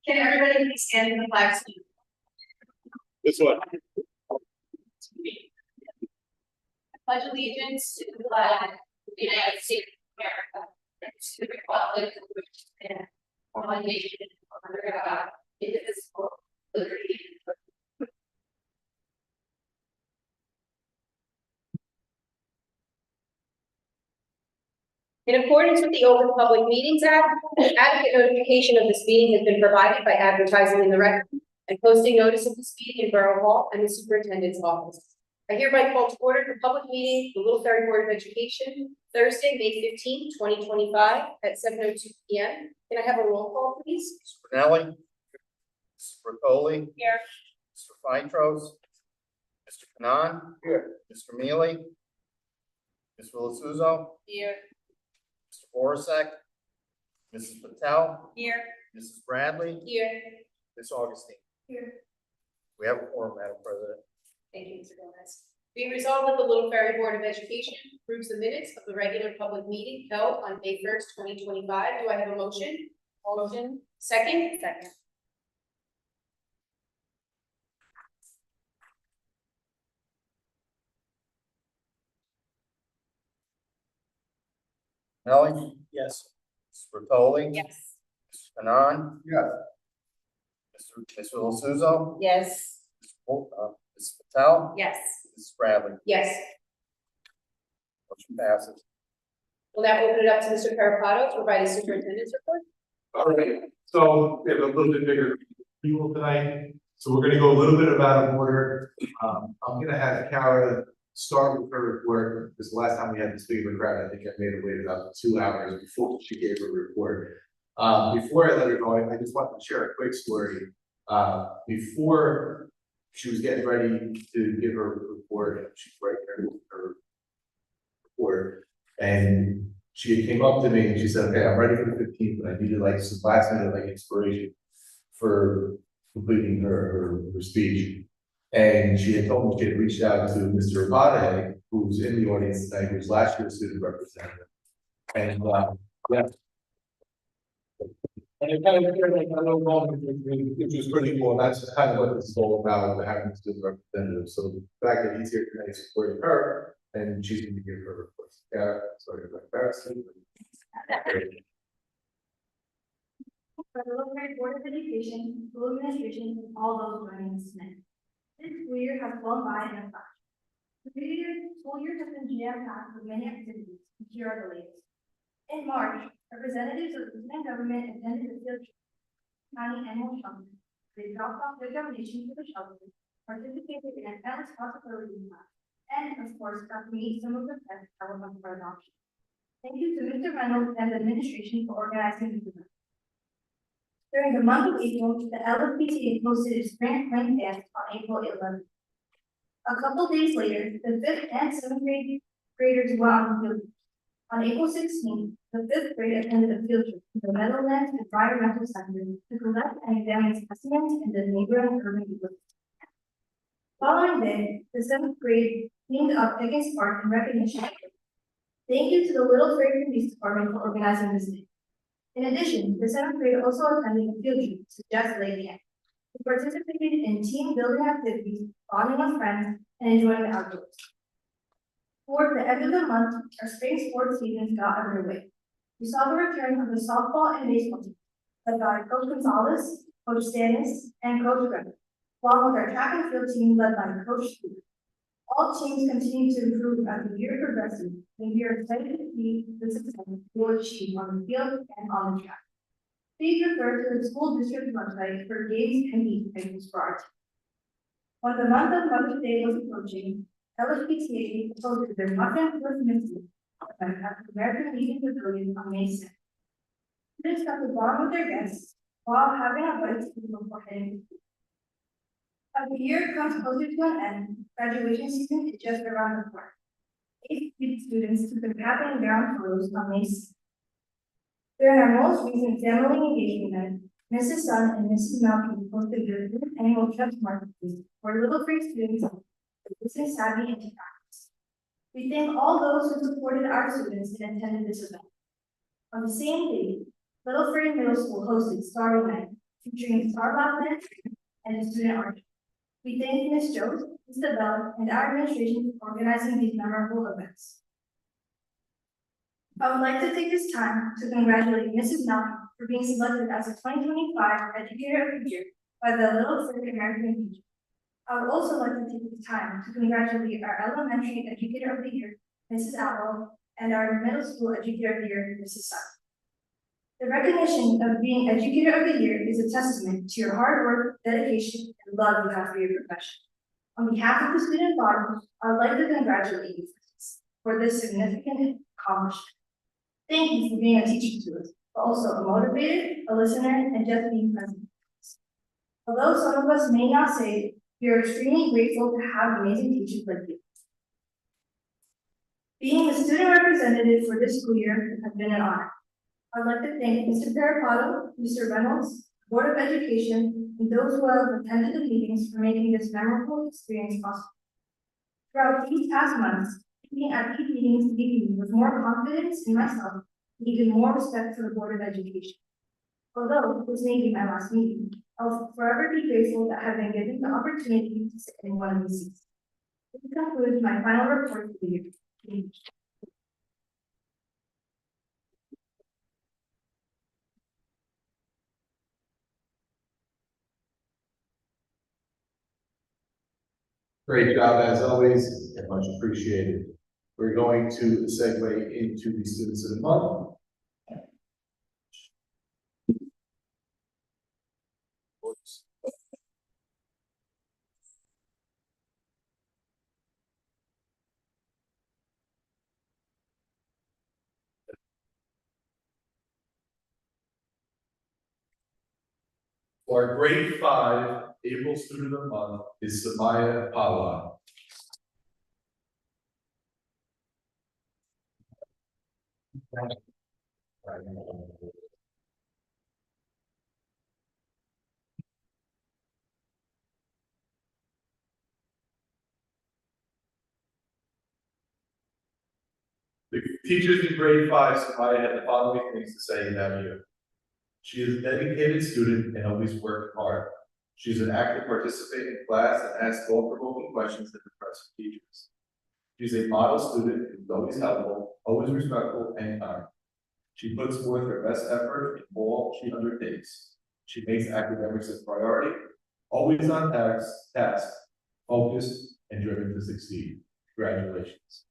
Can everybody please stand in the flag salute? This one. I pledge allegiance to the flag of the United States of America and to the republic for which it stands, one nation under God, indivisible, with liberty and justice. In accordance with the Open Public Meetings Act, adequate notification of this meeting has been provided by advertising in the record and posting notice of this meeting in Borough Hall and the Superintendent's office. I hereby call to order the public meeting of the Little Ferry Board of Education, Thursday, May 15, 2025 at 7:02 p.m. Can I have a roll call, please? Mr. Pinelli. Mr. Bertoli. Here. Mr. Feitros. Mr. Kanan. Here. Mr. Mealy. Ms. Willasuzo. Here. Mr. Borasek. Mrs. Patel. Here. Mrs. Bradley. Here. Ms. Augustine. Here. We have a quorum, Madam President. Thank you, Mr. Gomez. Be resolved that the Little Ferry Board of Education approves the minutes of the regular public meeting held on May 1st, 2025. Do I have a motion? Motion. Second? Second. Pinelli. Yes. Mr. Bertoli. Yes. Mr. Kanan. Yes. Ms. Willasuzo. Yes. Ms. Patel. Yes. Mrs. Bradley. Yes. Motion passes. We'll now open it up to Mr. Carapato to provide a superintendent's report. All right, so we have a little bit bigger people tonight, so we're gonna go a little bit out of order. I'm gonna have Kara start with her report, because the last time we had this big of a crowd, I think I made her wait about 2 hours before she gave her report. Before I let her go, I just wanted to share a quick story. Before she was getting ready to give her report, she's writing her report, and she came up to me and she said, okay, I'm ready for the 15th, but I needed like some last minute like inspiration for completing her speech. And she had told me she had reached out to Mr. Abade, who's in the audience tonight, who's last year's student representative. And yeah. And it kind of like a little moment, which was pretty cool. That's kind of what this is all about, having a student representative. So the fact that he's here tonight supporting her, and she's going to give her report. Yeah, sorry about embarrassing. For the Little Ferry Board of Education, school administration, and all those joining us tonight. This school year has flown by in a flash. The school year has been jam-packed with many activities, and here are the latest. In March, representatives of the Lieutenant Government attended the field trip county animal shelter. They dropped off their donations to the shelter, participated in an endless possibility class, and of course got to meet some of the pets that were up for adoption. Thank you to Mr. Reynolds and the administration for organizing this event. During the month of April, the LFPTA hosted its spring fling dance on April 11th. A couple days later, the 5th and 7th graders were on the field trip. On April 16th, the 5th grade attended a field trip to the Meadowlands Environmental Center to collect and examine specimens in the neighboring urban ecosystem. Following day, the 7th grade cleaned up Higgins Park in recognition. Thank you to the Little Ferry Police Department for organizing this day. In addition, the 7th grade also attended a field trip to Just Lake Camp. We participated in team building activities, bonding with friends, and enjoying the outdoors. Toward the end of the month, our spring sports seasons got underway. We saw the return of the softball and baseball teams, led by Coach Gonzalez, Coach Stannis, and Coach Graham, along with our track and field team led by Coach Steve. All teams continue to improve as the year progresses, and we are excited to see the success we will achieve on the field and on the track. Please refer to the school district website for games and meetings for our team. When the month of Mother's Day was approaching, LSPTA hosted their Mother with Missy event at the American Legion Pavilion on May 6th. Students got to bond with their guests while having a bite to eat before heading to school. As the year comes closer to an end, graduation season is just around the corner. 8th students took their cap and gown photos on May 6th. During our most recent family engagement event, Mrs. Sun and Mrs. Malky hosted their annual Chef's Market for Little Ferry students. This is savvy into practice. We thank all those who supported our students and attended this event. On the same day, Little Ferry Middle School hosted Starry Night, featuring Star Band and a student art. We thank Ms. Jones, Mr. Bell, and our administration for organizing these memorable events. I would like to take this time to congratulate Mrs. Malcolm for being selected as the 2025 Educator of the Year by the Little Ferry American Legion. I would also like to take this time to congratulate our Elementary Educator of the Year, Mrs. Atwell, and our Middle School Educator of the Year, Mrs. Sun. The recognition of being Educator of the Year is a testament to your hard work, dedication, and love you have for your profession. On behalf of the student body, I would like to congratulate you for this significant accomplishment. Thank you for being a teacher to us, but also a motivator, a listener, and just being present. Although some of us may not say it, we are extremely grateful to have amazing teachers like you. Being the student representative for this school year has been an honor. I'd like to thank Mr. Parapato, Mr. Reynolds, Board of Education, and those who have attended the meetings for making this memorable experience possible. Throughout these past months, speaking at these meetings leave me with more confidence in myself and even more respect for the Board of Education. Although this may be my last meeting, I'll forever be grateful that I have been given the opportunity to sit in one of these seats. This concludes my final report for the year. Thank you. Great job as always, and much appreciated. We're going to segue into the students of the month. For our grade 5 April student of the month is Samaya Pala. The teachers in grade 5, Samaya had the following things to say about you. She is a dedicated student and always worked hard. She is an active participant in class and asks thought-provoking questions that impress teachers. She's a model student who is always helpful, always respectful, and kind. She puts forth her best effort in all she undertakes. She makes academics a priority, always on task, focused, and driven to succeed. Congratulations.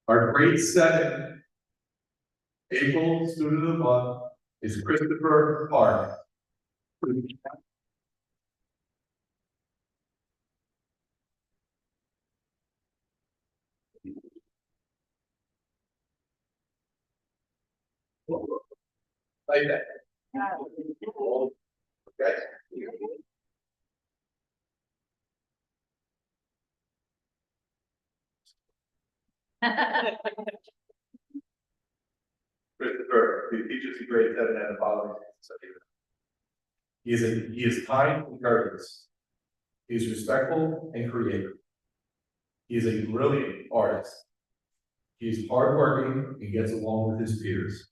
Our grade 7 April student of the month is Christopher Park. Like that. Okay. Christopher, the teachers in grade 7 had the following things to say. He is kind and courteous. He is respectful and creative. He is a brilliant artist. He is hardworking and gets along with his peers.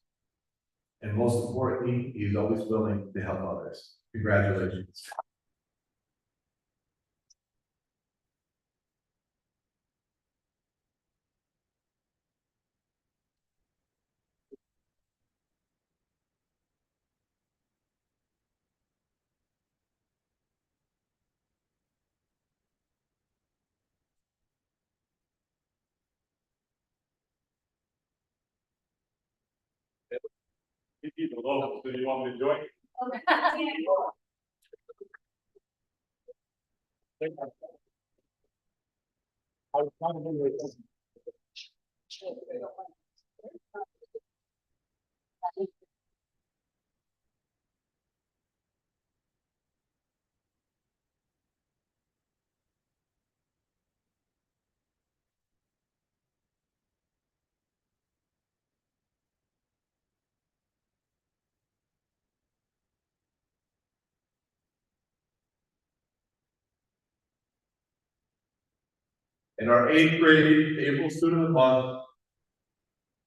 And most importantly, he is always willing to help others. Congratulations. You keep it local, so you want me to join? I was trying to do it. And our 8th grade April Student of the Month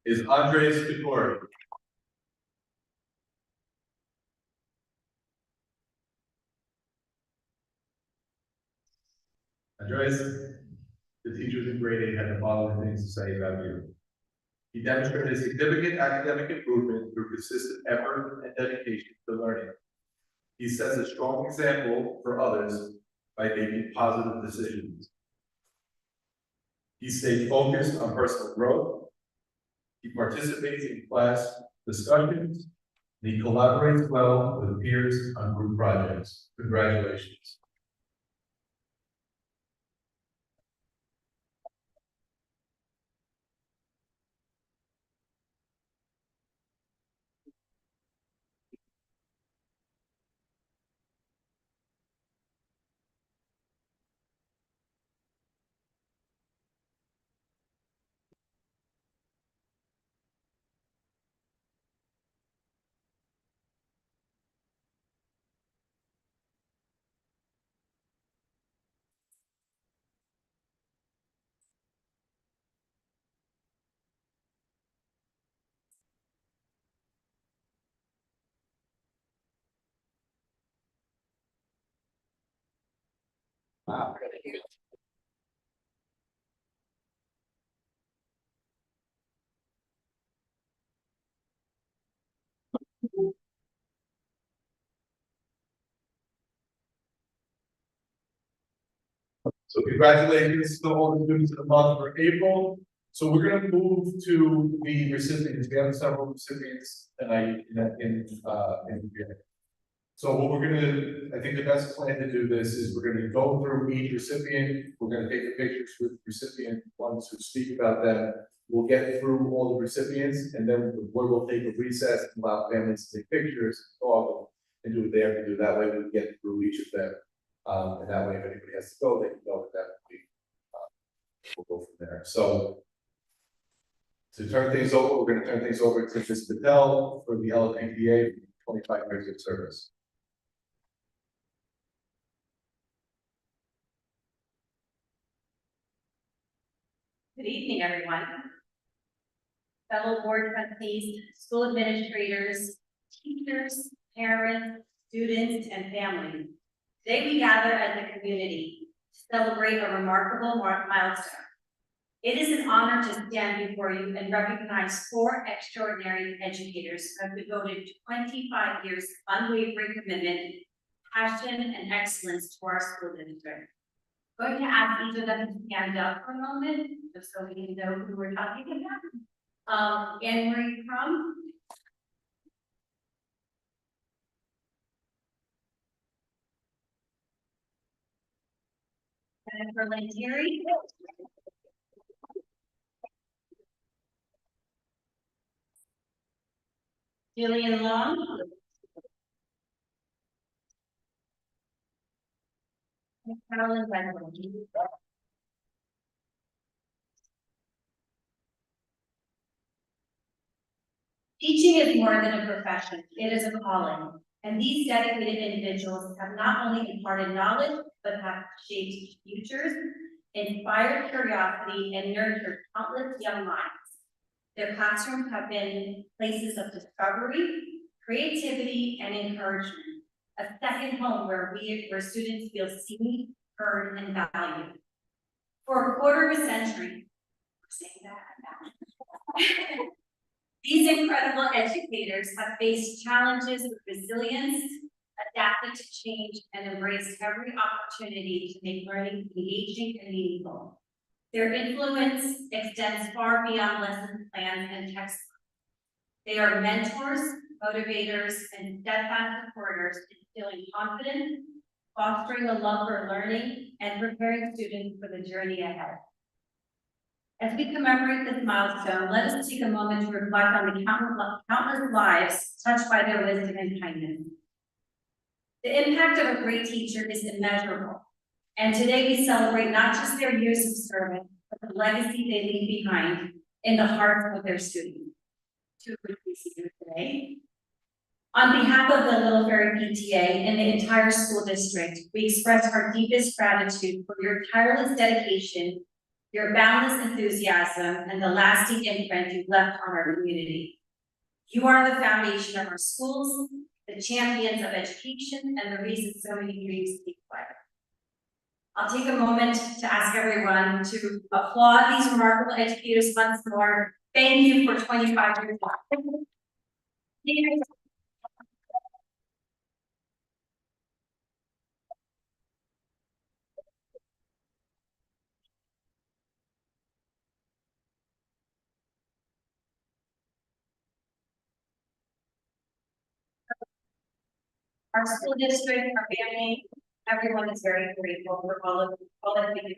is Andres Scattori. Andres, the teachers in grade 8 have the following things to say about you. He demonstrated significant academic improvement through consistent effort and dedication to learning. He sets a strong example for others by making positive decisions. He stayed focused on personal growth. He participates in class discussions. And he collaborates well with peers on group projects. Congratulations. Wow. So congratulations to all the students of the month for April. So we're going to move to the recipients. We have several recipients tonight in here. So what we're gonna, I think the best plan to do this is we're gonna go through each recipient. We're gonna take the pictures with recipient ones who speak about them. We'll get through all the recipients, and then the board will take a recess and allow families to take pictures, talk, and do what they have to do. That way we get through each of them. And that way, if anybody has to go, they can go with that. We'll go from there. So to turn things over, we're going to turn things over to Ms. Patel for the LPPA, 25 years of service. Good evening, everyone. Fellow board trustees, school administrators, teachers, parents, students, and families. Today we gather as a community to celebrate a remarkable milestone. It is an honor to stand before you and recognize 4 extraordinary educators who have devoted 25 years of unwavering commitment, passion, and excellence to our school district. I'm going to ask each of them to stand up for a moment, just so we know who we're talking about. Anne Marie Crum. Jennifer Lantieri. Jillian Long. And Carolyn Benjamin. Teaching is more than a profession, it is a calling. And these dedicated individuals have not only imparted knowledge, but have shaped futures, inspired curiosity, and nurtured countless young minds. Their classrooms have been places of discovery, creativity, and encouragement. A second home where students feel seen, heard, and valued. For a quarter of a century, we're saying that. These incredible educators have faced challenges with resilience, adapted to change, and embraced every opportunity to make learning engaging and meaningful. Their influence extends far beyond lesson plans and textbooks. They are mentors, motivators, and steadfast supporters, instilling confidence, fostering a love for learning, and preparing students for the journey ahead. As we commemorate this milestone, let us take a moment to reflect on the countless lives touched by their wisdom and kindness. The impact of a great teacher is immeasurable, and today we celebrate not just their years of service, but the legacy they leave behind in the hearts of their students. Two of which we see here today. On behalf of the Little Ferry PTA and the entire school district, we express our deepest gratitude for your tireless dedication, your boundless enthusiasm, and the lasting imprint you've left on our community. You are the foundation of our schools, the champions of education, and the reason so many dreams keep fire. I'll take a moment to ask everyone to applaud these remarkable educators once more. Thank you for 25 years. Our school district, our family, everyone is very grateful for all that we do.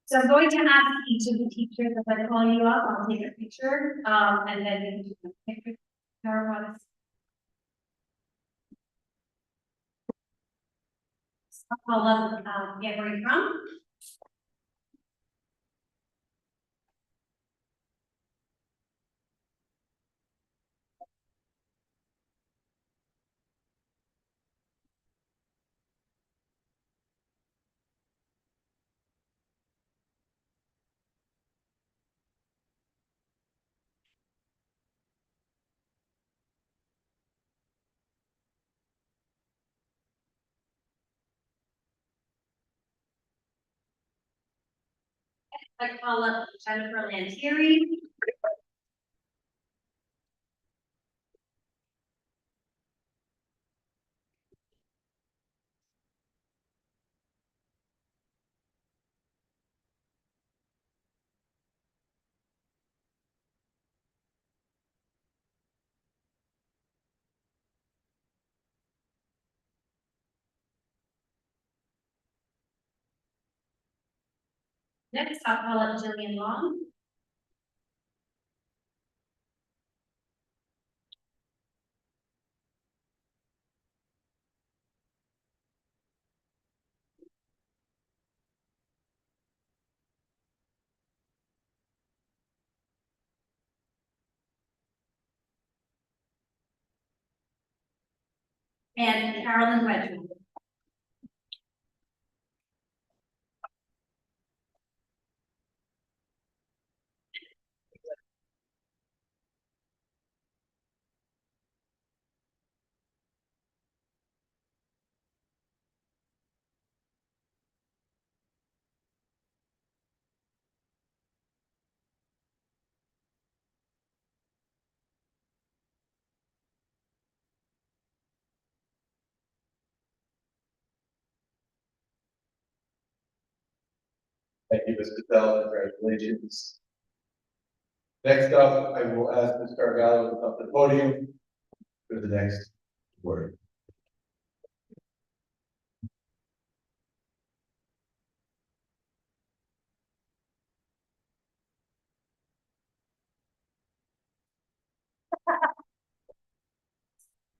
So I'm going to ask each of the teachers, if I call you up, I'll take a picture, and then we can do a picture. I'll call up, Where you from? I call up Jennifer Lantieri. Next, I'll call up Jillian Long. And Carolyn Wedgwood. Thank you, Ms. Patel, congratulations. Next up, I will ask Ms. Carvalho to come up to the podium for the next word.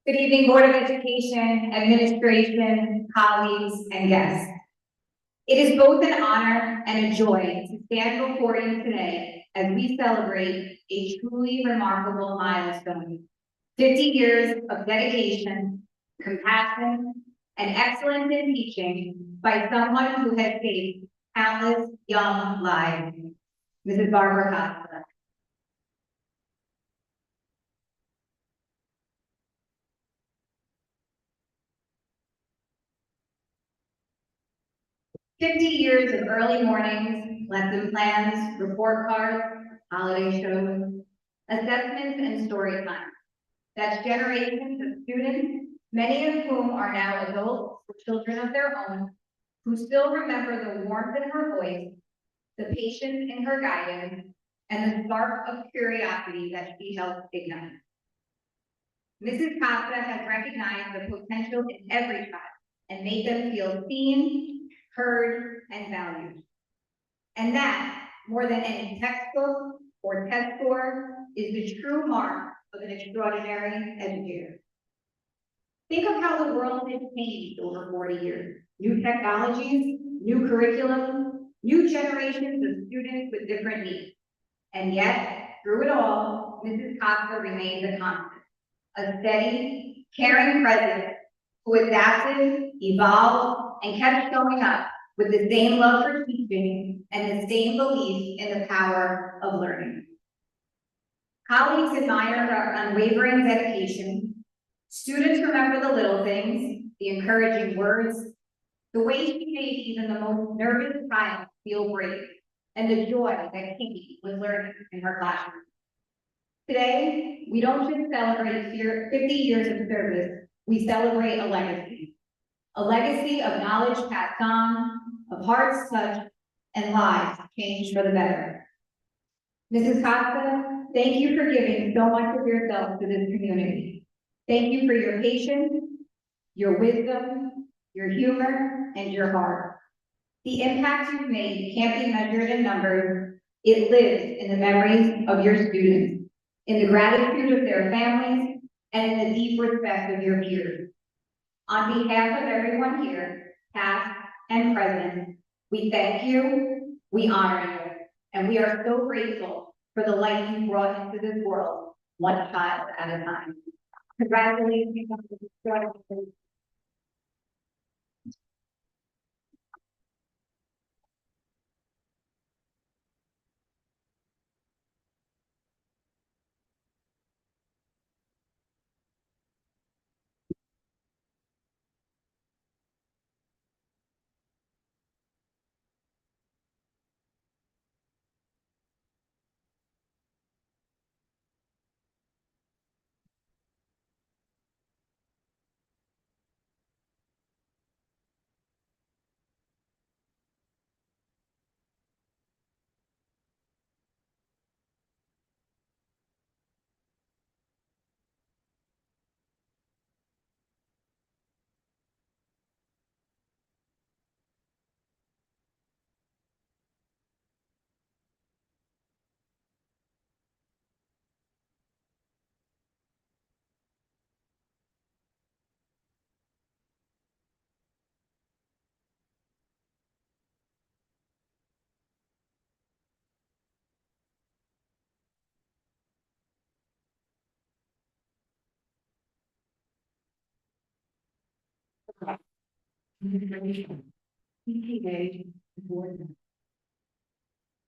Good evening, Board of Education, administration, colleagues, and guests. It is both an honor and a joy to stand before you today as we celebrate a truly remarkable milestone. 50 years of dedication, compassion, and excellence in teaching by someone who has saved countless young lives. Mrs. Barbara Costa. 50 years of early mornings, lesson plans, report cards, holiday shows, assessments, and story time. That's generations of students, many of whom are now adults or children of their own, who still remember the warmth in her voice, the patience in her guidance, and the spark of curiosity that she helped ignite. Mrs. Costa has recognized the potential in every child and made them feel seen, heard, and valued. And that, more than any textbook or test score, is the true mark of an extraordinary educator. Think of how the world has changed over 40 years. New technologies, new curriculum, new generations of students with different needs. And yet, through it all, Mrs. Costa remains a constant, a steady, caring presence who adapted, evolved, and kept showing up with the same love for teaching and the same belief in the power of learning. Colleagues admire her unwavering dedication. Students remember the little things, the encouraging words, the way she made even the most nervous child feel brave, and the joy that came with learning in her classroom. Today, we don't just celebrate 50 years of service, we celebrate a legacy. A legacy of knowledge passed on, of hearts touched, and lives changed for the better. Mrs. Costa, thank you for giving so much of yourself to this community. Thank you for your patience, your wisdom, your humor, and your heart. The impact you've made can't be measured in numbers. It lives in the memories of your students, in the gratitude of their families, and in the deep respect of your peers. On behalf of everyone here, past and present, we thank you, we honor you, and we are so grateful for the light you brought into this world, one child at a time. Congratulations on this graduation.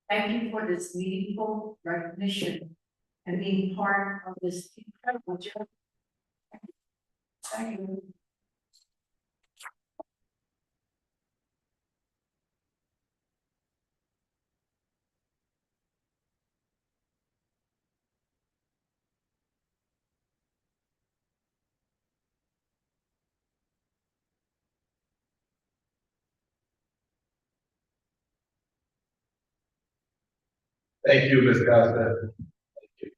Thank you for this meaningful recognition and being part of this incredible journey. Thank you. Thank you, Ms. Costa. Thank you.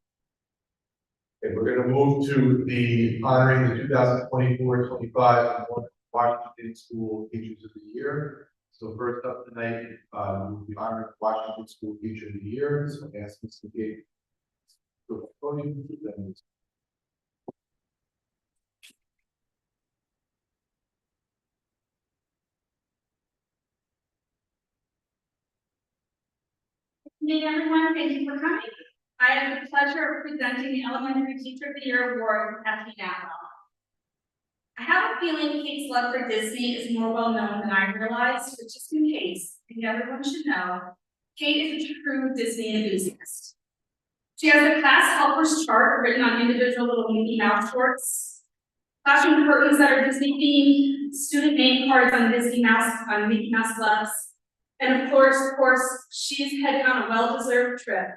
Okay, we're gonna move to the honoring the 2024-25 Washington School Teachers of the Year. So first up tonight, we'll be honoring Washington School Teacher of the Year. So I ask Mr. Gates to the podium to present this. Good evening, everyone. Thank you for coming. I have the pleasure of presenting the Elementary Teacher of the Year Award, Kathy Natwell. I have a feeling Kate's love for Disney is more well known than I realized, but just in case, I think everyone should know, Kate is a true Disney enthusiast. She has a class helpers chart written on individual little Mickey Mouse shorts, classroom curtains that are Disney themed, student name cards on Mickey Mouse gloves, and of course, she's heading on a well-deserved trip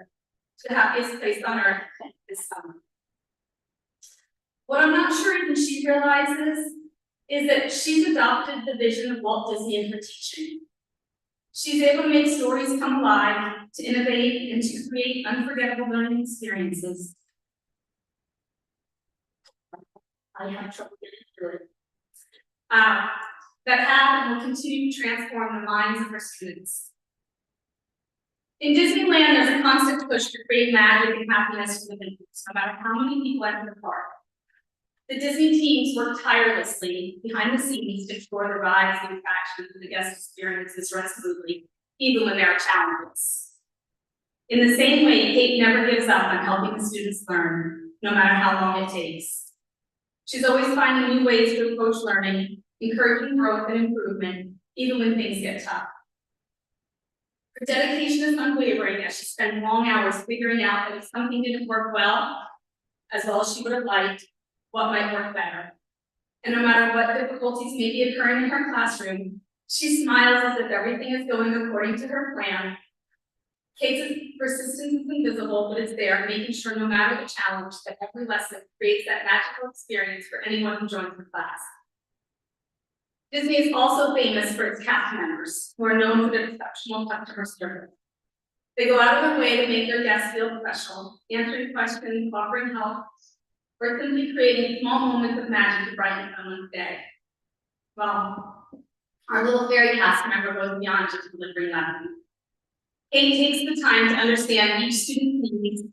to the happiest place on earth this summer. What I'm not sure even she realizes is that she's adopted the vision of Walt Disney in her teaching. She's able to make stories come alive, to innovate, and to create unforgettable learning experiences. I have trouble getting through it. That have and will continue to transform the minds of our students. In Disneyland, there's a constant push to create magic and happiness for the visitors, no matter how many people enter the park. The Disney teams work tirelessly behind the scenes to ensure the rides, the attractions, and the guest experiences run smoothly, even when there are challenges. In the same way, Kate never gives up on helping the students learn, no matter how long it takes. She's always finding new ways to approach learning, encouraging growth and improvement, even when things get tough. Her dedication is unwavering as she spends long hours figuring out that if something didn't work as well as she would have liked, what might work better. And no matter what difficulties may be occurring in her classroom, she smiles as if everything is going according to her plan. Kate's persistence is invisible, but it's there, making sure no matter the challenge, that every lesson creates that magical experience for anyone who joins the class. Disney is also famous for its cast members, who are known for their exceptional customer service. They go out of their way to make their guests feel special, answering questions, offering help, or simply creating small moments of magic to brighten someone's day. Well, our little fairy cast member goes beyond just delivering lessons. Kate takes the time to understand each student's needs,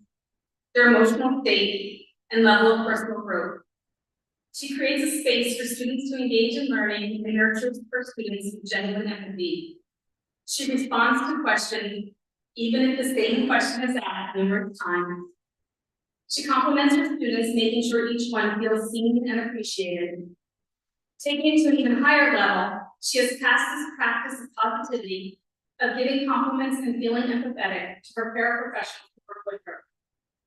their emotional state, and level of personal growth. She creates a space for students to engage in learning and nurtures her students with genuine empathy. She responds to questions, even if the same question is asked numerous times. She compliments her students, making sure each one feels seen and appreciated. Taking it to an even higher level, she has passed this practice of positivity, of giving compliments and feeling empathetic to her paraprofessionals who work with her,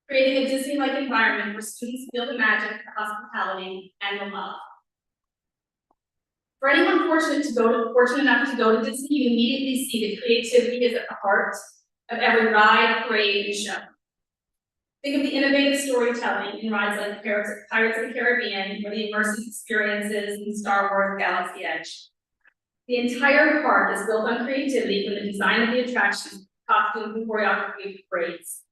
creating a Disney-like environment where students feel the magic, the hospitality, and the love. For anyone fortunate enough to go to Disney, you immediately see that creativity is at the heart of every ride, parade, and show. Think of the innovative storytelling in rides like Pirates of the Caribbean, or the immersive experiences in Star Wars Galaxy Edge. The entire park is built on creativity, from the design of the attractions, costumes, and choreography of parades.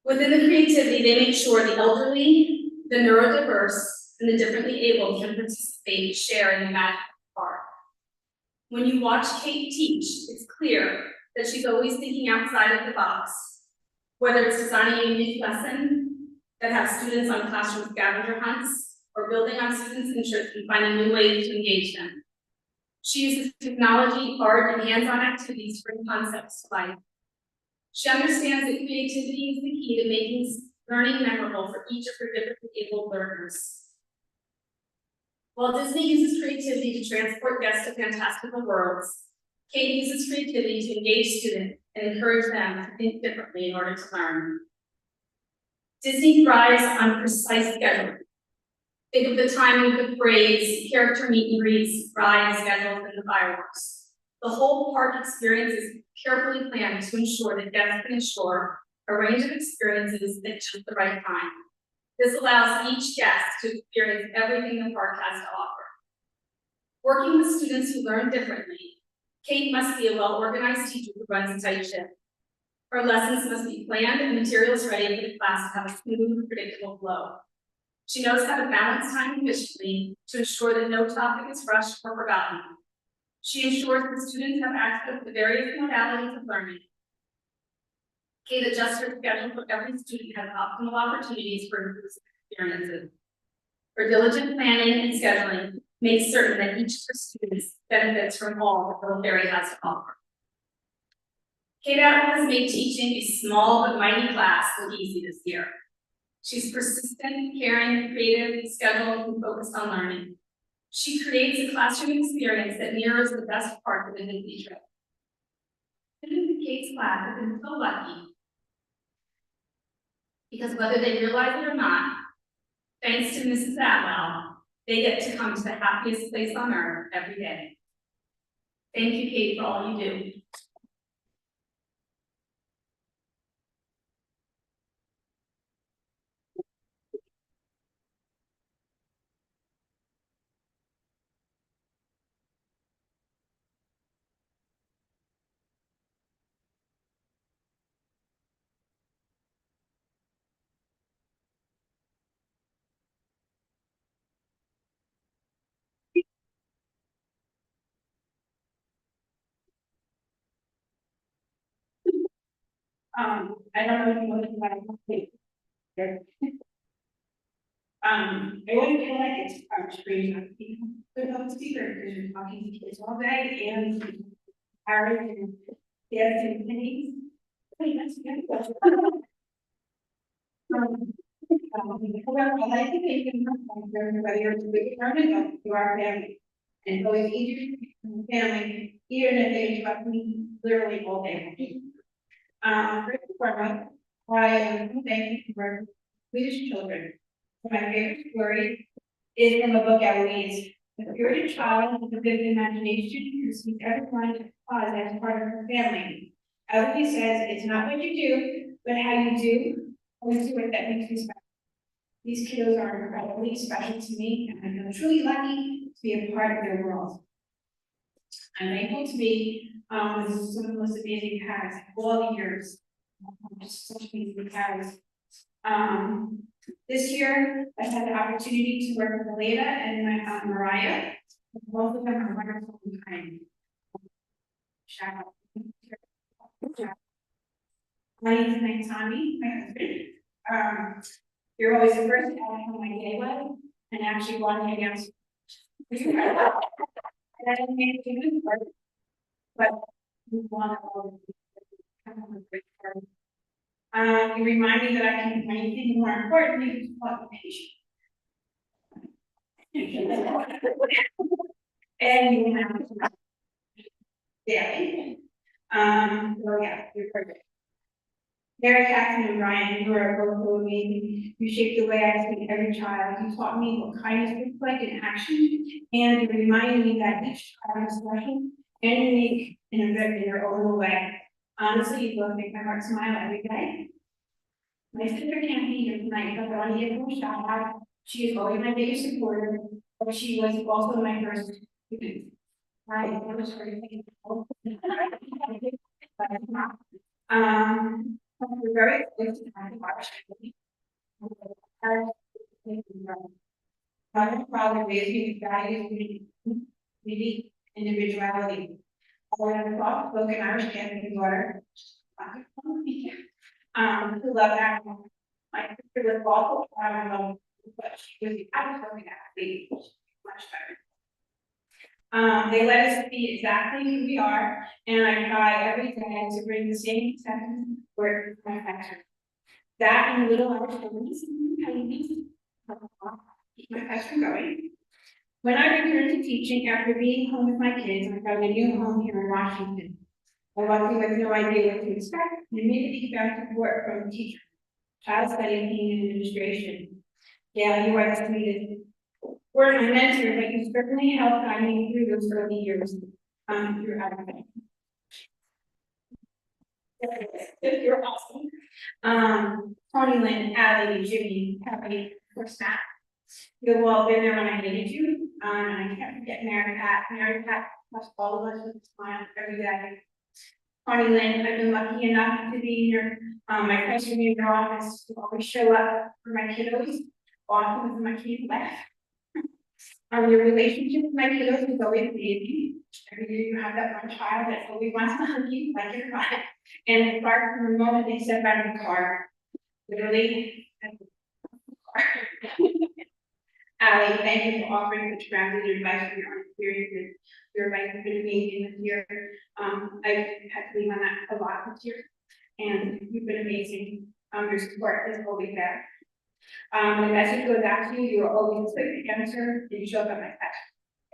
Within the creativity, they make sure the elderly, the neurodiverse, and the differently able can participate, share in the magic of the park. When you watch Kate teach, it's clear that she's always thinking outside of the box, whether it's designing a unique lesson that has students on classroom scavenger hunts, or building on students' interest and finding new ways to engage them. She uses technology, art, and hands-on activities to bring concepts to life. She understands that creativity is the key to making learning memorable for each of her differently able learners. While Disney uses creativity to transport guests to fantastical worlds, Kate uses creativity to engage students and encourage them to think differently in order to learn. Disney thrives on precise scheduling. Think of the timing of the parades, character meet and greets, ride schedules, and the fireworks. The whole park experience is carefully planned to ensure that guests can ensure a range of experiences at just the right time. This allows each guest to experience everything the park has to offer. Working with students who learn differently, Kate must be a well-organized teacher who runs a tight ship. Her lessons must be planned and materials ready for the class to have a smooth, predictable flow. She knows how to balance time efficiently to ensure that no topic is rushed or forgotten. She ensures that students have access to various modalities of learning. Kate adjusts her schedule so every student has optimal opportunities for inclusive experiences. Her diligent planning and scheduling makes certain that each of her students benefits from all that Little Ferry has to offer. Kate Atwell has made teaching a small but mighty class look easy this year. She's persistent, caring, creative, scheduled, and focused on learning. She creates a classroom experience that mirrors the best part of the Disney trip. Students in Kate's class have been so lucky because whether they realize it or not, thanks to Mrs. Atwell, they get to come to the happiest place on earth every day. Thank you, Kate, for all you do. I don't know if you know anything about it. I always feel like it's strange on people, but not speaker, because you're talking to kids all day and parents and dads and pennies. Wait, that's good. However, I like to make it whether you're a big family or you are a family. And so it's easier to be a family, even if they interrupt me literally all day. First and foremost, I am thankful for Swedish children. My favorite story is from a book I read. The spirited child with a vivid imagination who sees everyone as part of her family. Eloise says, it's not what you do, but how you do, always do it that makes you special. These kiddos are incredibly special to me, and I feel truly lucky to be a part of their world. I'm thankful to be with some of the most amazing parents all the years. Just such amazing parents. This year, I had the opportunity to work with Aleda and my aunt Mariah. Both of them are wonderful and kind. Shout out. My name is Tommy, my husband. You're always the first to ask how my day was, and actually wanting to answer. And I didn't make it good work, but we want to have a great part. You remind me that I can do anything more importantly, what patient. And you have to daily. So yeah, you're perfect. Mary, Catherine, and Ryan, you are both so amazing. You shaped the way I see every child. You taught me what kindness looks like in action, and you reminded me that each child is special and unique in their own way. Honestly, you both make my heart smile every day. My sister can't be here tonight, but I want to give her a shout out. She is always my biggest supporter, but she was also my first student. I was very thankful. We're very close to my father raised me with values, unity, individuality. I have a soft-spoken Irish Catholic daughter. Who loved animals. My sister was also proud, but she was the outspoken athlete, much better. They let us be exactly who we are, and I try every day to bring the same sentence where my passion. That and little Irish women's keep my passion going. When I returned to teaching after being home with my kids, I found a new home here in Washington. I walked in with no idea what to expect and immediately found support from the teacher, child study team, and administration. Yeah, you are the sweetest. We're my mentor, but you certainly helped guide me through those early years through everything. You're awesome. Tony, Lynn, Allie, Jimmy, Kelly, of course, Matt. You've all been there when I needed you. And I can't forget Mary Pat. Mary Pat plus all of us with a smile every day. Tony, Lynn, I've been lucky enough to be in my classroom in your office to always show up for my kiddos, often with my kids left. Your relationship with my kiddos is always amazing. Every year you have that one child that always wants to hug you like you're crying. And it starts from the moment they step out of the car. Literally. Allie, thank you for offering such grounded advice from your own experiences. Your advice has been amazing this year. I've had to lean on that a lot this year. And you've been amazing. Your support is always there. The message goes out to you, you are always quick to answer, and you show up at my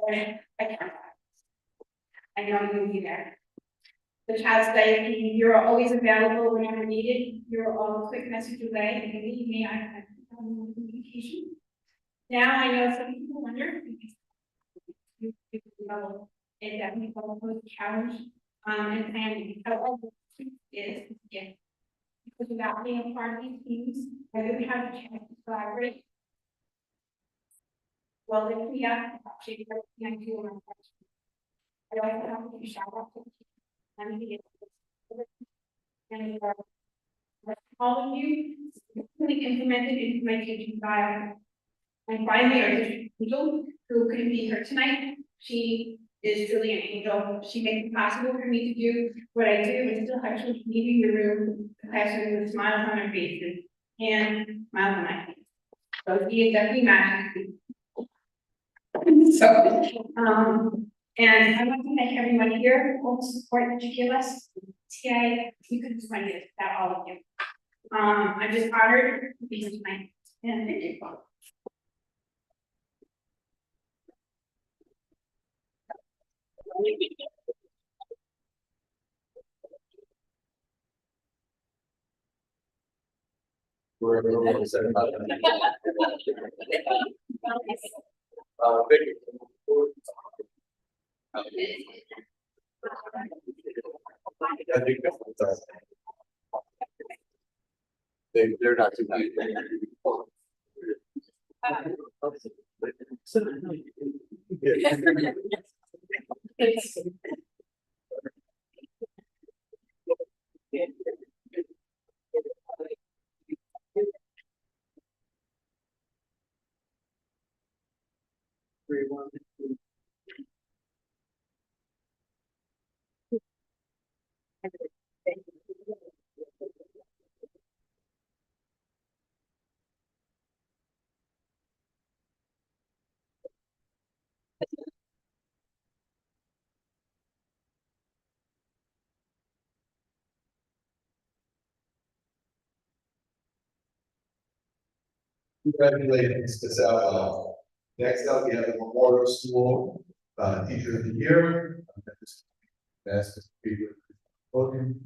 session. I can't. I know you will be there. The child study team, you're always available whenever needed. You're all a quick message away, and believe me, I have communication. Now I know some people wonder if it definitely was a challenge and planning. However, is yes. Because without being a part of these teams, I didn't have a chance to collaborate. Well, if we have actually everything I do in my question. I like to have a shout out to and all of you really implemented into my teaching style. And finally, our district legal, who couldn't be here tonight, she is truly an angel. She makes it possible for me to do what I do and still actually leaving the room, the classroom with smiles on our faces and smiles on my face. So he is definitely magic. So, and I want to thank everyone here for all the support that you give us. TA, we couldn't find it without all of you. I'm just honored to be here tonight, and thank you. We're a little upset about that. Thank you. I think that's they're not too bad. Congratulations to Sal. Next up, we have the Memorial School Teacher of the Year. That's the speaker. Podium.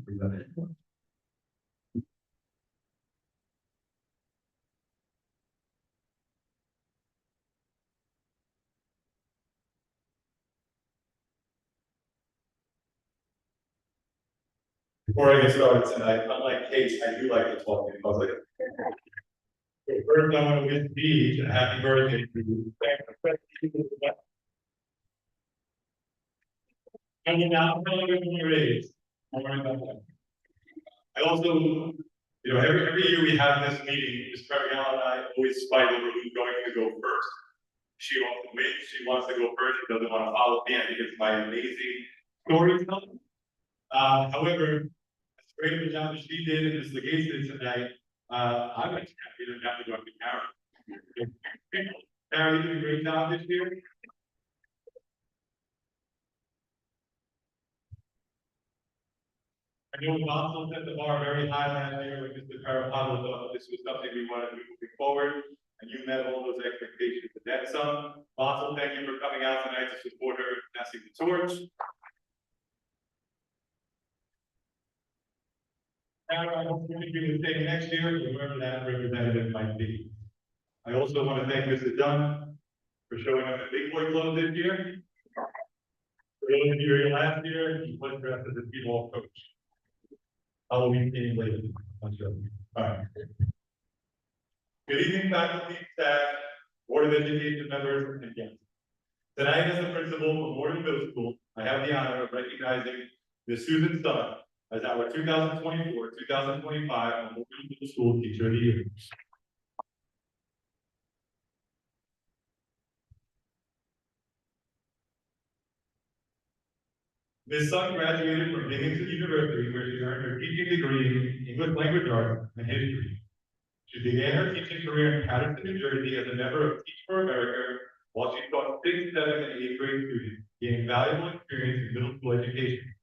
Before I get started tonight, unlike Kate, I do like to talk in public. So first, I want to wish Beach a happy birthday to you. And you're not really when you're raised. Don't worry about that. I also, every year we have this meeting, Ms. Ferry and I always fight over who's going to go first. She wants to win, she wants to go first, she doesn't want to follow me, I think it's my amazing storytelling. However, as great of a job as she did and Ms. Legate did tonight, I'm actually happy to have to go up to Karen. Karen, you did a great job this year. I know Boston set the bar very high last year with Mr. Carapano, thought this was something we wanted to do moving forward, and you met all those expectations and then some. Boston, thank you for coming out tonight to support her, passing the torch. Now, I hope you can do the same next year, whoever that representative might be. I also want to thank Mr. Dunn for showing up at Big Boy Club this year. For those of you here last year, he was dressed as a t-ball coach. Halloween came later. I'm sure. All right. Good evening, faculty, staff, Board of Education members, and guests. Tonight, as the principal of Memorial Middle School, I have the honor of recognizing Ms. Susan Dunn as our 2024-2025 Memorial Middle School Teacher of the Year. Ms. Sun graduated from Binghamton University, where she earned her teaching degree in English Language Arts and History. She began her teaching career in Patterson, New Jersey as a member of Teach for America, while she taught 6th, 7th, and 8th grade students, gaining valuable experience in middle school education.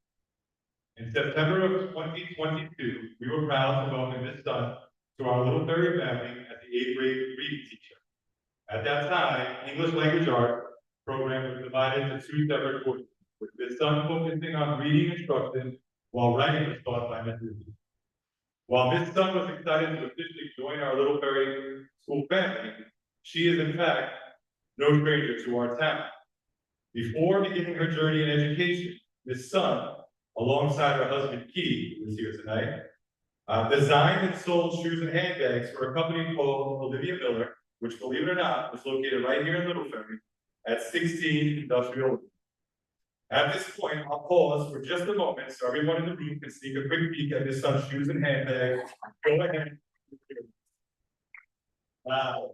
In September of 2022, we were proud to welcome Ms. Sun to our Little Ferry family as the 8th grade reading teacher. At that time, English Language Arts program was divided into 2 separate courses, with Ms. Sun focusing on reading instruction while writing was taught by Ms. Ruby. While Ms. Sun was excited to officially join our Little Ferry school family, she is in fact no stranger to our town. Before beginning her journey in education, Ms. Sun, alongside her husband Keith, who is here tonight, designed and sold shoes and handbags for a company called Olivia Miller, which, believe it or not, was located right here in Little Ferry at 16 Industrial. At this point, I'll pause for just a moment so everyone in the room can sneak a quick peek at Ms. Sun's shoes and handbags. Go ahead. Wow.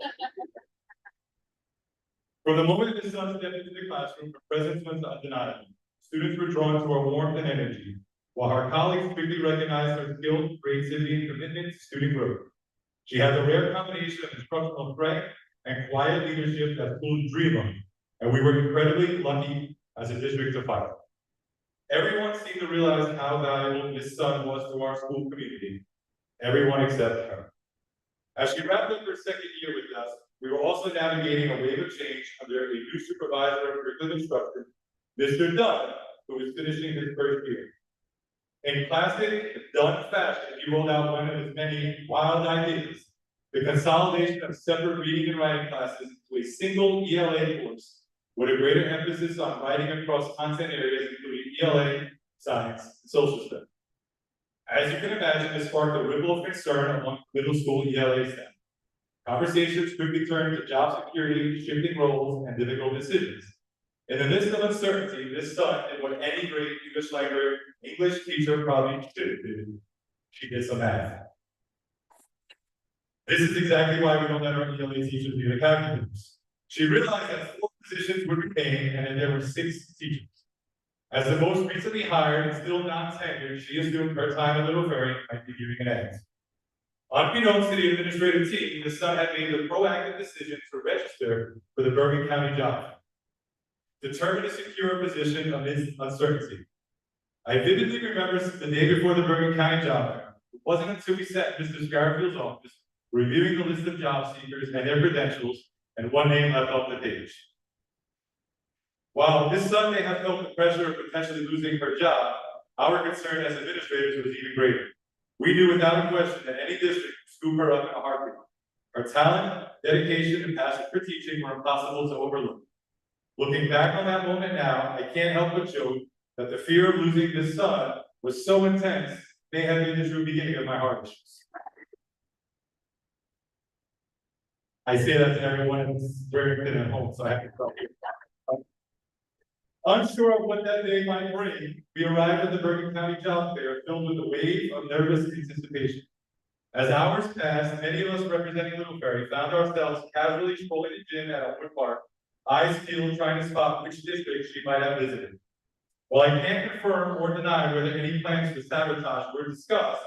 From the moment that his son stepped into the classroom, her presence was undeniable. Students were drawn to her warmth and energy, while her colleagues quickly recognized her skill, creativity, and commitment to student growth. She has a rare combination of instructional strength and quiet leadership that schools dream of, and we were incredibly lucky as a district to find her. Everyone seemed to realize how valuable Miss Sun was to our school community. Everyone except her. As she wrapped up her second year with us, we were also navigating a wave of change under a new supervisor of curriculum instruction, Mr. Dunn, who was finishing his first year. In classic Dunn fashion, he rolled out one of his many wild ideas, the consolidation of separate reading and writing classes into a single ELA course, with a greater emphasis on writing across content areas including ELA, science, and social studies. As you can imagine, this sparked a ripple of concern among middle school ELA staff. Conversations quickly turned to job security, shifting roles, and difficult decisions. In the midst of uncertainty, this son did what any great English teacher probably should do. She did some math. This is exactly why we don't let our ELA teachers be the calculators. She realized that 4 positions would remain and that there were 6 teachers. As the most recently hired and still non-tenured, she assumed her time at Little Ferry might be giving an end. Unbeknownst to the administrative team, the son had made the proactive decision to register for the Bergen County job fair, determined to secure a position amidst uncertainty. I vividly remember the day before the Bergen County job fair. It wasn't until we sat in Mr. Scarfield's office, reviewing the list of job seekers and their credentials, and one name left off the page. While this son may have felt the pressure of potentially losing her job, our concern as administrators was even greater. We knew without a question that any district would scoop her up in a heartbeat. Her talent, dedication, and passion for teaching were impossible to overlook. Looking back on that moment now, I can't help but joke that the fear of losing this son was so intense, may have been the true beginning of my heart issues. I say that to everyone who's very thin at home, so I have to tell you. Unsure of what that day might bring, we arrived at the Bergen County job fair filled with a wave of nervous anticipation. As hours passed, many of us representing Little Ferry found ourselves casually strolling the gym at Elmwood Park, eyes peeled trying to spot which district she might have visited. While I can't confirm or deny whether any plans for sabotage were discussed,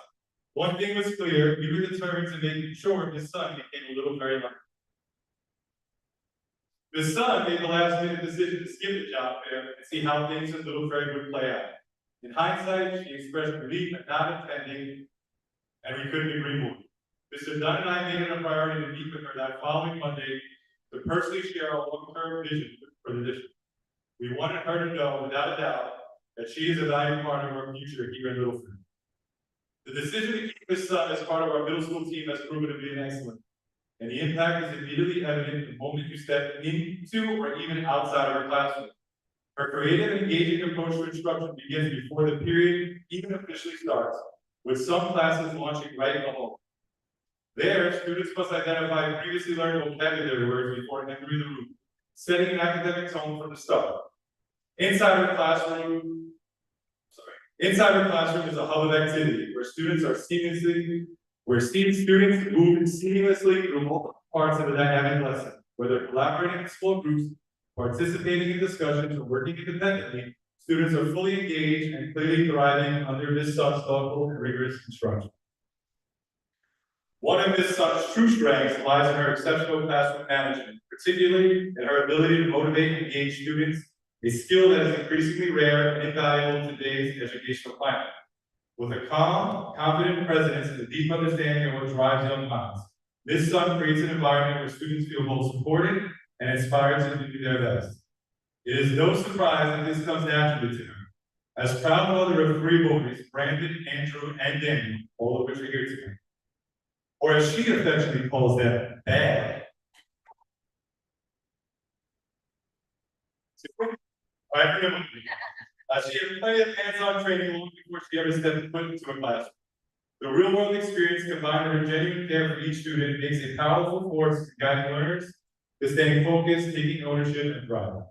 one thing was clear: we were determined to make sure his son became a Little Ferry learner. The son made the last-minute decision to skip the job fair and see how things in Little Ferry would play out. In hindsight, she expressed relief at not attending, and we couldn't agree more. Mr. Dunn and I made it a priority to meet with her that following Monday to personally share our long-term vision for the district. We wanted her to know, without a doubt, that she is a valued part of our future here in Little Ferry. The decision to keep this son as part of our middle school team has proven to be an excellent, and the impact is immediately evident the moment you step into or even outside of her classroom. Her creative and engaging approach to instruction begins before the period even officially starts, with some classes launching right in the hall. There, students must identify previously learned vocabulary words before entering the room, setting an academic tone from the start. Inside her classroom is a hub of activity where students move seamlessly through multiple parts of a dynamic lesson, whether collaborating in small groups, participating in discussions, or working independently. Students are fully engaged and clearly thriving under Ms. Sun's thoughtful and rigorous instruction. One of Ms. Sun's true strengths lies in her exceptional classroom management, particularly in her ability to motivate and engage students, a skill that is increasingly rare and invaluable in today's educational climate. With a calm, confident presence and a deep understanding of what drives young minds, Ms. Sun creates an environment where students feel both supported and inspired to do their best. It is no surprise that this comes naturally to her. As proud mother of 3 boys, Brandon, Andrew, and Daniel, all of which are here today, or as she affectionately calls them, bad. She had plenty of hands-on training long before she ever stepped foot into a classroom. The real-world experience combined with her genuine care for each student makes a powerful force to guide learners to staying focused, taking ownership, and thriving.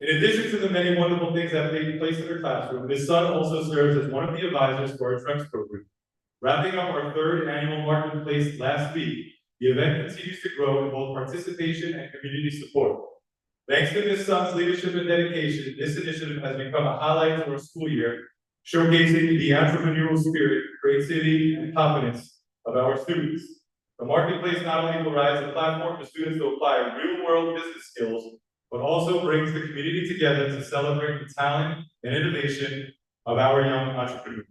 In addition to the many wonderful things that take place in her classroom, Ms. Sun also serves as one of the advisors for our TREX program. Wrapping up our 3rd annual marketplace last week, The event continues to grow in both participation and community support. Thanks to Ms. Sun's leadership and dedication, this initiative has become a highlight of our school year, showcasing the entrepreneurial spirit, creativity, and confidence of our students. The marketplace not only provides a platform for students to apply real-world business skills, but also brings the community together to celebrate the talent and innovation of our young entrepreneurs.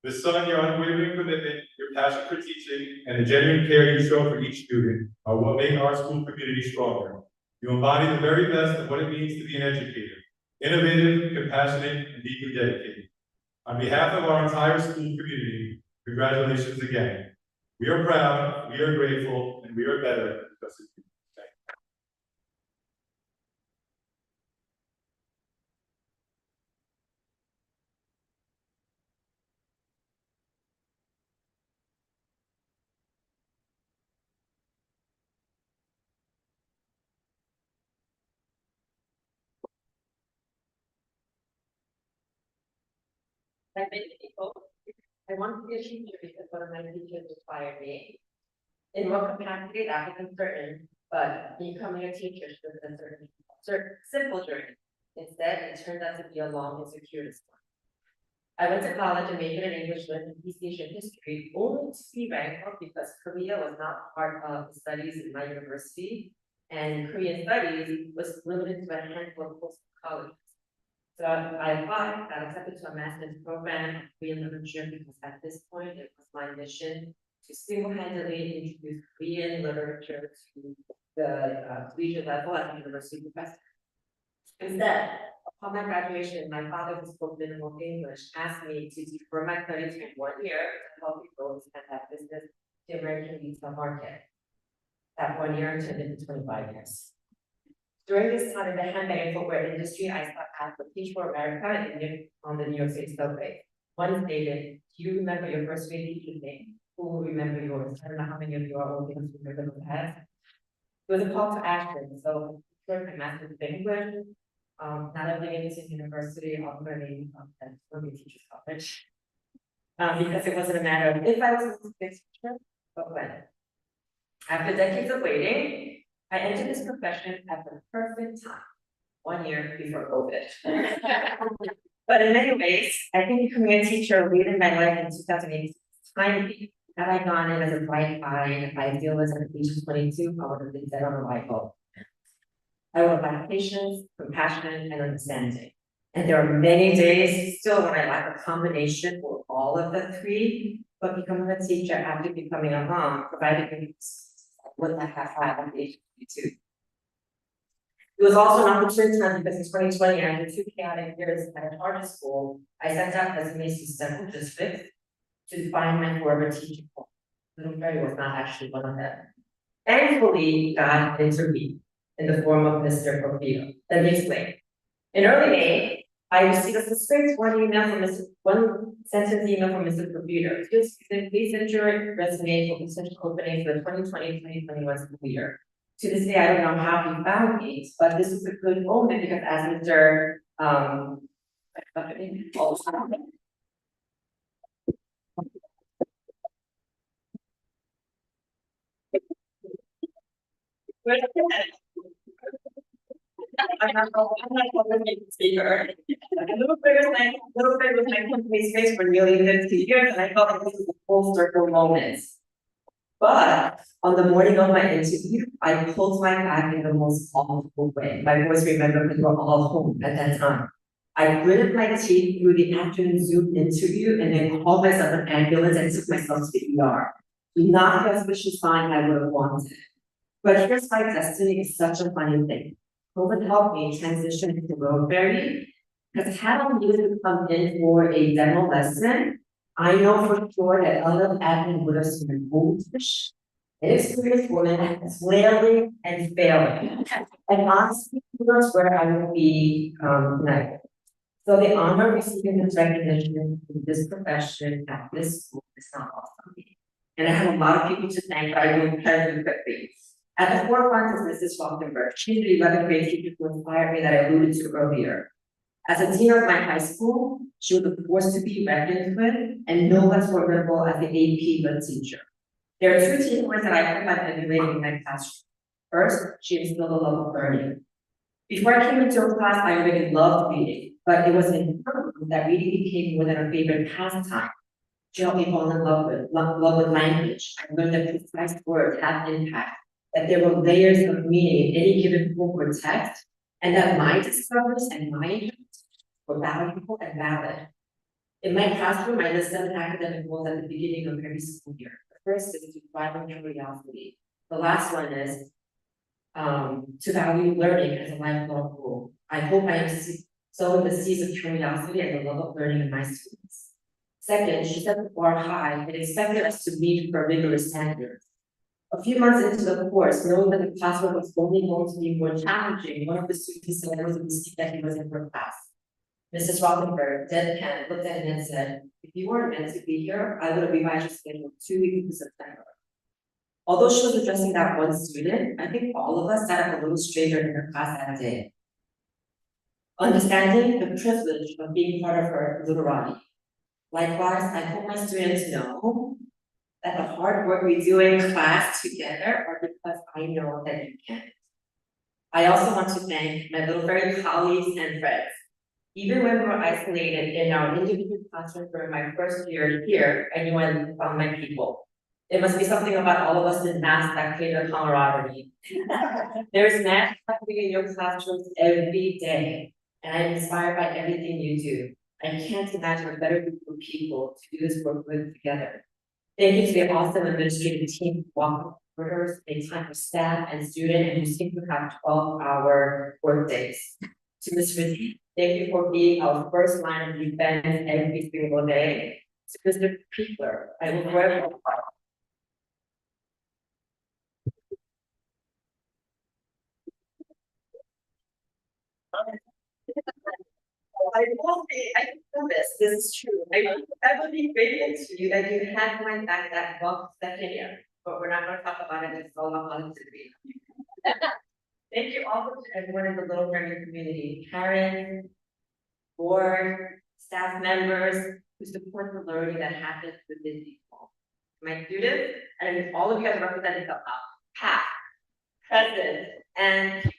Ms. Sun, your unwavering commitment, your passion for teaching, and the genuine care you show for each student are what make our school community stronger. You embody the very best of what it means to be an educator, innovative, compassionate, and deeply dedicated. On behalf of our entire school community, congratulations again. We are proud, we are grateful, and we are better because of you. Thank you. Like many people, I wanted to be a teacher because one of my teachers inspired me. In what capacity, that was uncertain, but becoming a teacher was a certain simple journey. Instead, it turned out to be a long and circuitous one. I went to college and majored in English lit and East Asian history, only to be ranked up because Korea was not part of the studies in my university, and Korean studies was limited to a handful of coastal colleges. So I applied, got accepted to a master's program in Korean literature because at this point it was my mission to single-handedly introduce Korean literature to the collegiate level at the university professor. Instead, upon my graduation, my father, who spoke minimal English, asked me to defer my studies for 1 year to help me grow and that business to American retail market. That 1 year turned into 25 years. During this time in the handbag and footwear industry, I stopped at the Teach for America on the New York City subway. One stated, "Do you remember your first grade teacher's name? Who will remember yours?" I don't know how many of you are old enough to remember that. It was a call to action, so I took my master's in English. Now that I'm in university, I'm learning at Columbia Teachers College. Because it wasn't a matter of if I was a teacher, but when. After decades of waiting, I entered this profession at the perfect time, 1 year before COVID. But in many ways, I think becoming a teacher late in my life in 2008 timely. Had I gone in as a bright eye and idealist at the age of 22, I would have been dead on arrival. I would have lacked patience, compassion, and understanding. And there are many days still when I lack a combination or all of the three, but becoming a teacher after becoming a mom provided me what I have had at the age of 22. It was also an opportune time because in 2020, after 2 chaotic years at a charter school, I sent out resumes to several districts to find my forever teaching home. Little Ferry was not actually one of them. Thankfully, God intervened in the form of Mr. Porfido. Let me explain. In early May, I received a suspect one sentence email from Mr. Porfido. Please send your resume for potential openings for the 2020-2021 school year. To this day, I don't know how he found me, but this was a good moment because as Mr. I'm not going to speaker. Little bit was my company space for nearly 50 years, and I felt like this was a full circle moment. But on the morning of my interview, I pulled my back in the most awful way. My voice, remember, because we were all home at that time. I gritted my teeth through the afternoon Zoom interview and then called myself an ambulance and took myself to the ER. Not the auspicious sign I would have wanted. But here's my destiny is such a funny thing. COVID helped me transition into Roseberry, because had I needed to come in for a demo lesson, I know for sure that other admin would have been foolish, inexperienced woman flailing and failing. And honestly, that's where I would be tonight. So the honor of receiving this recognition in this profession at this school is not lost on me. And I have a lot of people to thank, but I will try to do quickly. At the forefront is Mrs. Falkenberg. She's the 11th grade teacher who inspired me that I alluded to earlier. As a dean of my high school, she was a force to be reckoned with and no less formidable as the AP lit teacher. There are two takeaways that I hope I've emulated in my classroom. First, she instilled a love of learning. Before I came into her class, I already loved reading, but it was in her room that reading became more than a favorite pastime. She helped me fall in love with language. I learned that precise words have impact, that there were layers of meaning in any given book or text, and that my discoveries and my interpretations were valuable and valid. In my classroom, I list 7 academic goals at the beginning of every school year. The first is to thrive on curiosity. The last one is to value learning as a lifelong goal. I hope I am sowing the seeds of curiosity and the love of learning in my students. Second, she set the bar high and expected us to meet her rigorous standards. A few months into the course, knowing that the classwork was only going to be more challenging, one of the students said there was a mistake that he was in her class. Mrs. Rothenberg, deadpan, looked at him and said, "If you weren't meant to be here, I would have revised your schedule 2 weeks in September." Although she was addressing that one student, I think all of us sat up a little straighter in her class that day. Understanding the privilege of being part of her literati. Likewise, I hope my students know that the hard work we do in class together are because I know that you can. I also want to thank my little Ferry colleagues and friends. Even when we were isolated in our individual classrooms during my first year here, I knew I found my people. It must be something about all of us in math that created a camaraderie. There's magic happening in your classrooms every day, and I'm inspired by everything you do. I can't imagine a better group of people to do this work with together. Thank you to the awesome administrative team who walk the corridors, make time for staff and student, and who seem to have 12-hour workdays. To Ms. Rizzi, thank you for being our first line of defense every single day. To Mr. Piekler, I will forever. I feel this is true. I will be grateful to you that you had my back that second year, but we're not gonna talk about it, it's all about positivity. Thank you also to everyone in the Little Ferry community, parents, board, staff members who support the learning that happens within these walls. My students, and all of you guys represented the past, present, and future.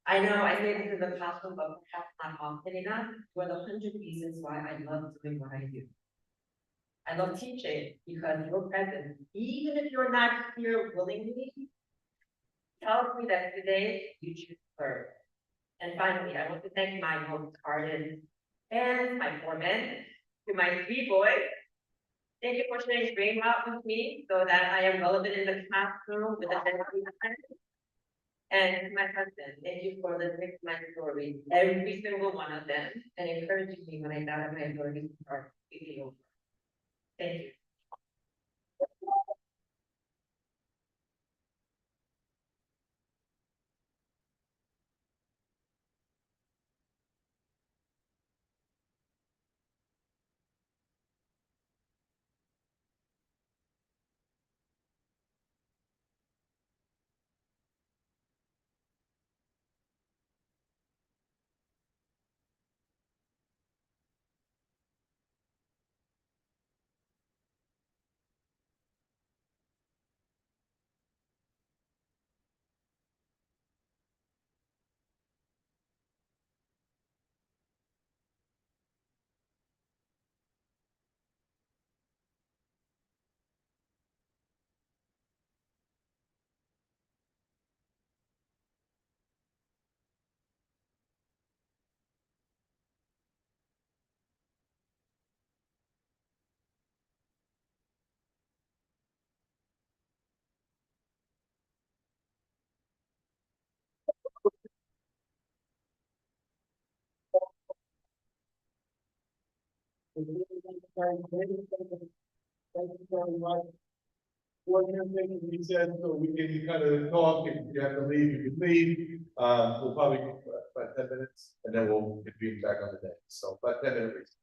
I know I say this in the classroom, but perhaps not often enough. For the 100 reasons why I love doing what I do. I love teaching because you're present, even if you're not here willingly, tells me that today you choose to learn. And finally, I want to thank my most ardent fans, my 4 men, to my 3 boys. Thank you for sharing Dream Out with me so that I am relevant in the classroom with a sense. And to my husband, thank you for listening to my stories, every single one of them, and encouraging me when I doubted my ability to start speaking over. Thank you. Thank you very much. One more thing we said, so we can kind of talk, if you have to leave, you can leave. We'll probably go for about 10 minutes, and then we'll be back on the day. So, about 10 minutes.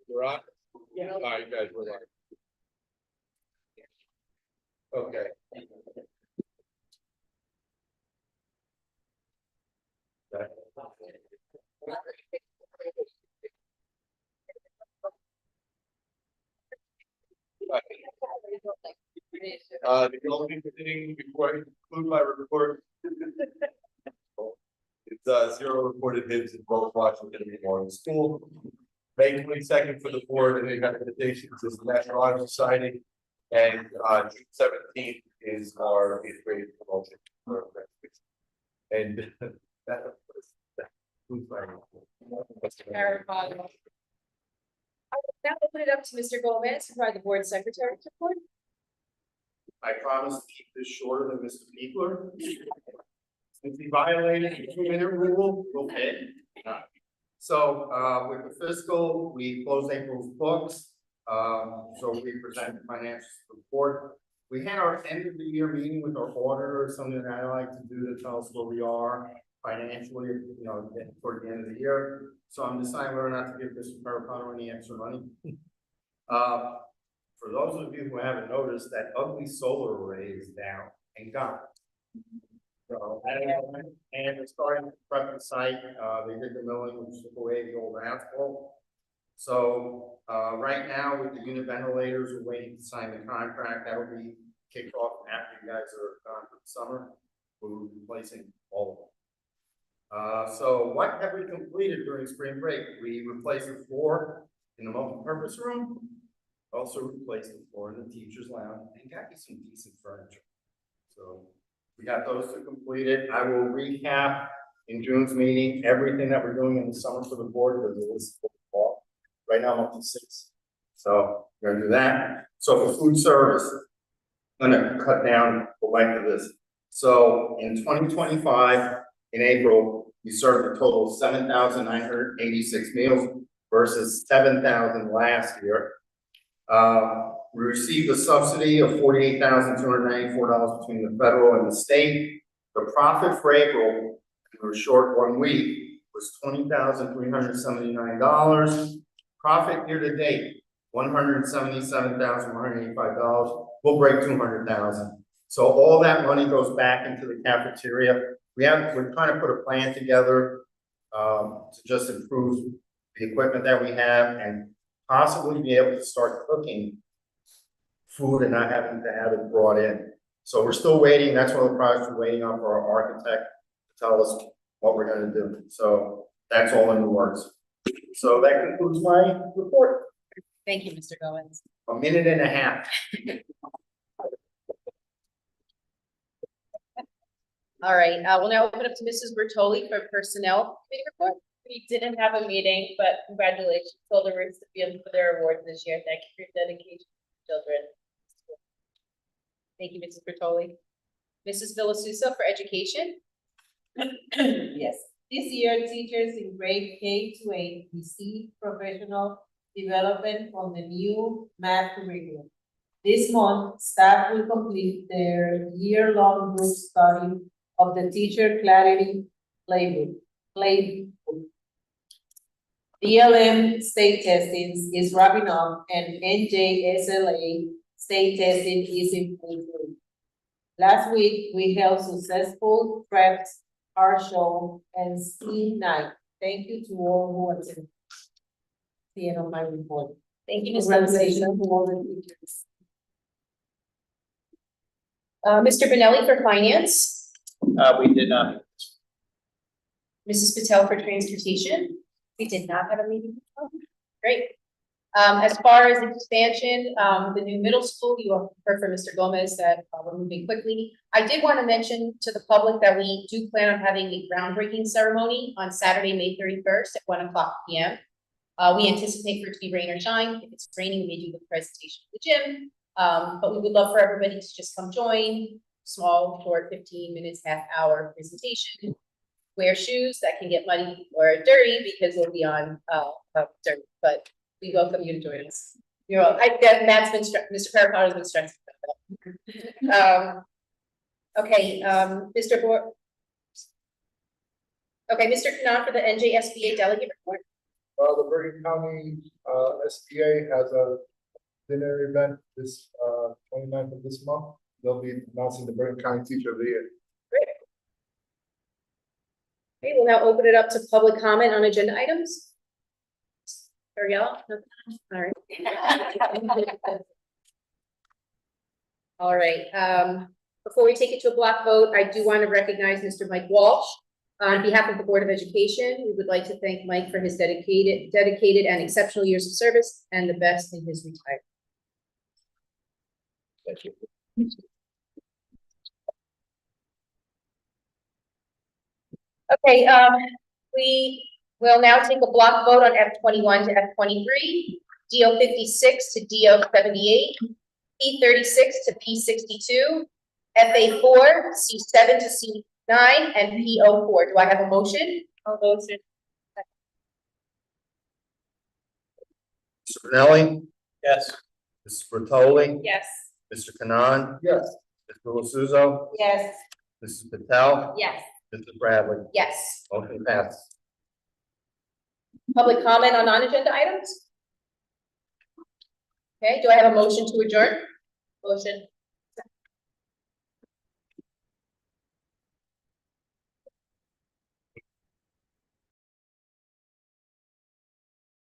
We're on? Yeah. All right, guys, we're on. Okay. The only thing before I conclude my report. It's 0 reported hits in both Washington and Memorial School. May 22nd for the board and the recommendations is the National Honor Society. And June 17th is our 8th grade promotion. And that who's my Mr. I will now open it up to Mr. Gomez to provide the board secretary's report. I promise to keep this shorter than Mr. Peekler. Since he violated the 2-minute rule, we'll pay. So, with the fiscal, we closed April's books. So we present the financial report. We had our end of the year meeting with our auditor, something that I like to do to tell us where we are financially, you know, toward the end of the year. So I'm deciding whether or not to give this Americano any extra money. For those of you who haven't noticed, that ugly solar array is down and gone. So, and it's starting to prep the site. They did the milling, which took away the old asphalt. So, right now with the unit ventilators, we're waiting to sign the contract. That'll be kicked off after you guys are gone for the summer. We're replacing all of them. So what have we completed during spring break? We replaced the floor in the multi-purpose room. Also replaced the floor in the teacher's lounge and got you some decent furniture. So we got those two completed. I will recap in June's meeting everything that we're doing in the summer for the board because it was fall. Right now I'm up to 6. So we're gonna do that. So for food service, I'm gonna cut down the length of this. So in 2025, in April, we served a total of 7,986 meals versus 7,000 last year. We received a subsidy of $48,294 between the federal and the state. The profit for April, we were short 1 week, was $20,379. Profit year to date, $177,185. We'll break 200,000. So all that money goes back into the cafeteria. We're trying to put a plan together to just improve the equipment that we have and possibly be able to start cooking food and not having to have it brought in. So we're still waiting. That's one of the projects we're waiting on for our architect to tell us what we're going to do. So that's all in the works. So that concludes my report. Thank you, Mr. Gomez. 1.5 minutes. All right, we'll now open up to Mrs. Bertoli for personnel committee report. We didn't have a meeting, but congratulations to all the recipients for their awards this year. Thank you for your dedication to children. Thank you, Mrs. Bertoli. Mrs. Villasusa for education. Yes, this year teachers in grade K to 8 received professional development from the new math curriculum. This month, staff will complete their year-long group study of the Teacher Clarity Playbook. BLM state testing is wrapping up and NJSLA state testing is in full swing. Last week, we held successful preps, art show, and ski night. Thank you to all who attended. The end of my report. Thank you, Ms. Congratulations Villasusa. to all the teachers. Mr. Benelli for finance. We did not. Mrs. Patel for transportation. We did not have a meeting. Oh, great. As far as expansion, the new middle school, you have heard from Mr. Gomez that we're moving quickly. I did want to mention to the public that we do plan on having a groundbreaking ceremony on Saturday, May 31st at 1:00 p.m. We anticipate for it to be rain or shine. If it's raining, we may do the presentation at the gym. But we would love for everybody to just come join. Small, short, 15 minutes, half-hour presentation. Wear shoes that can get muddy or dirty because we'll be on dirt. But we welcome you to join us. You're all, Matt's been Mr. Parapato's been stressed about that. Okay, Mr. Board. Okay, Mr. Knan for the NJSBA delegate report. The Bergen County, SBA has a dinner event this, 29th of this month. They'll be announcing the Bergen County Teacher of the Year. Okay, we'll now open it up to public comment on agenda items. Ariel? All right. All right, before we take it to a block vote, I do want to recognize Mr. Mike Walsh. On behalf of the Board of Education, we would like to thank Mike for his dedicated and exceptional years of service and the best in his retirement. Thank you. Okay, we will now take a block vote on F21 to F23, DO 56 to DO 78, P36 to P62, FA4, C7 to C9, and PO4. Do I have a motion? I'll motion. Mr. Pinelli, Yes. Mrs. Bertoli, Yes. Mr. Kanan, Yes. Mr. Lusuzo, Yes. Mrs. Patel, Yes. Mrs. Bradley. Yes. Motion passes. Public comment on non-agenda items? Okay, do I have a motion to adjourn? Motion.